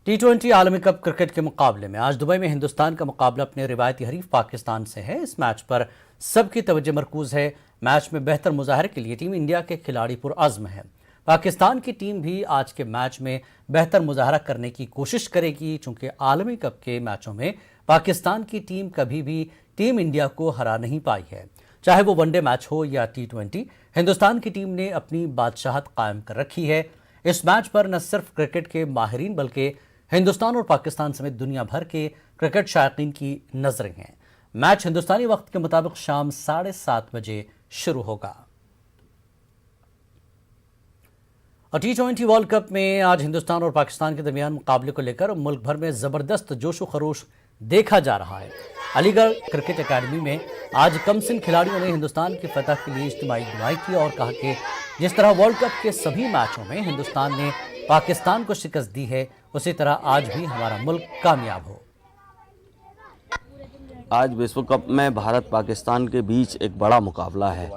T20 आलमी cup cricket के मुकाबले में आज दुबई में हिंदुस्तान का मुकाबला अपने रिवायती हरीफ पाकिस्तान से है। इस मैच पर सबकी तवज्जो मरकूज है। मैच में बेहतर मुजाहरे के लिए टीम इंडिया के खिलाड़ी पुरअज़्म हैं। पाकिस्तान की टीम भी आज के मैच में बेहतर मुजाहरा करने की कोशिश करेगी, चूंकि आलमी कप के मैचों में पाकिस्तान की टीम कभी भी टीम इंडिया को हरा नहीं पाई है। चाहे वो वनडे मैच हो या T20, हिंदुस्तान की टीम ने अपनी बादशाहत कायम कर रखी है। इस मैच पर न सिर्फ क्रिकेट के माहिरीन बल्कि हिंदुस्तान और पाकिस्तान समेत दुनिया भर के क्रिकेट शायकीन की नजरें हैं। मैच हिंदुस्तानी वक्त के मुताबिक शाम 7:30 बजे शुरू होगा। और T20 वर्ल्ड कप में आज हिंदुस्तान और पाकिस्तान के दरमियान मुकाबले को लेकर मुल्क भर में जबरदस्त जोशो खरोश देखा जा रहा है। अलीगढ़ क्रिकेट एकेडमी में आज कमसिन खिलाड़ियों ने हिंदुस्तान की फतह के लिए इज्तिमाई दुआएं की और कहा कि जिस तरह वर्ल्ड कप के सभी मैचों में हिंदुस्तान ने पाकिस्तान को शिकस्त दी है, उसी तरह आज भी हमारा मुल्क कामयाब हो। आज विश्व कप में भारत पाकिस्तान के बीच एक बड़ा मुकाबला है।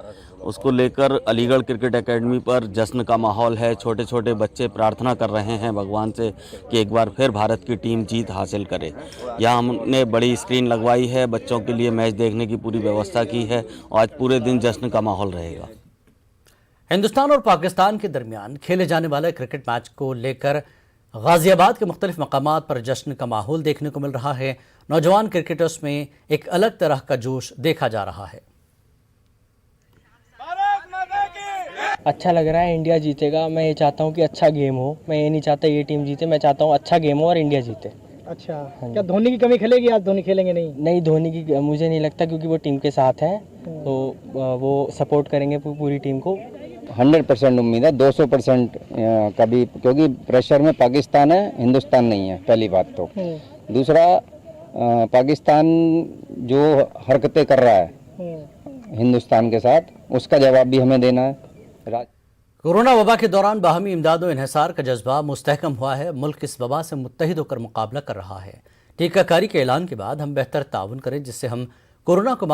उसको लेकर अलीगढ़ क्रिकेट एकेडमी पर जश्न का माहौल है। छोटे छोटे बच्चे प्रार्थना कर रहे हैं भगवान से कि एक बार फिर भारत की टीम जीत हासिल करे। यहाँ हमने बड़ी स्क्रीन लगवाई है, बच्चों के लिए मैच देखने की पूरी व्यवस्था की है और आज पूरे दिन जश्न का माहौल रहेगा। हिंदुस्तान और पाकिस्तान के दरमियान खेले जाने वाले क्रिकेट मैच को लेकर गाजियाबाद के मुख्तलिफ मकामात पर जश्न का माहौल देखने को मिल रहा है। नौजवान क्रिकेटर्स में एक अलग तरह का जोश देखा जा रहा है। अच्छा लग रहा है, इंडिया जीतेगा। मैं ये चाहता हूँ कि अच्छा गेम हो। मैं ये नहीं चाहता ये टीम जीते, मैं चाहता हूँ अच्छा गेम हो और इंडिया जीते। अच्छा, क्या धोनी की कमी खेलेगी आज? धोनी खेलेंगे नहीं? धोनी की मुझे नहीं लगता, क्योंकि वो टीम के साथ हैं, तो वो सपोर्ट करेंगे पूरी टीम को। 100% उम्मीद है, 200% कभी, क्योंकि प्रेशर में पाकिस्तान है, हिंदुस्तान नहीं है, पहली बात तो। दूसरा, पाकिस्तान जो हरकतें कर रहा है हिंदुस्तान के साथ, उसका जवाब भी हमें देना है। कोरोना वबा के दौरान बाहमी इमदाद और इन्हिसार का जज्बा मुस्तहकम हुआ है। मुल्क इस वबा से मुत्तहिद होकर मुकाबला कर रहा है। टीकाकारी के ऐलान के बाद हम बेहतर ताउन करें, जिससे हम कोरोना को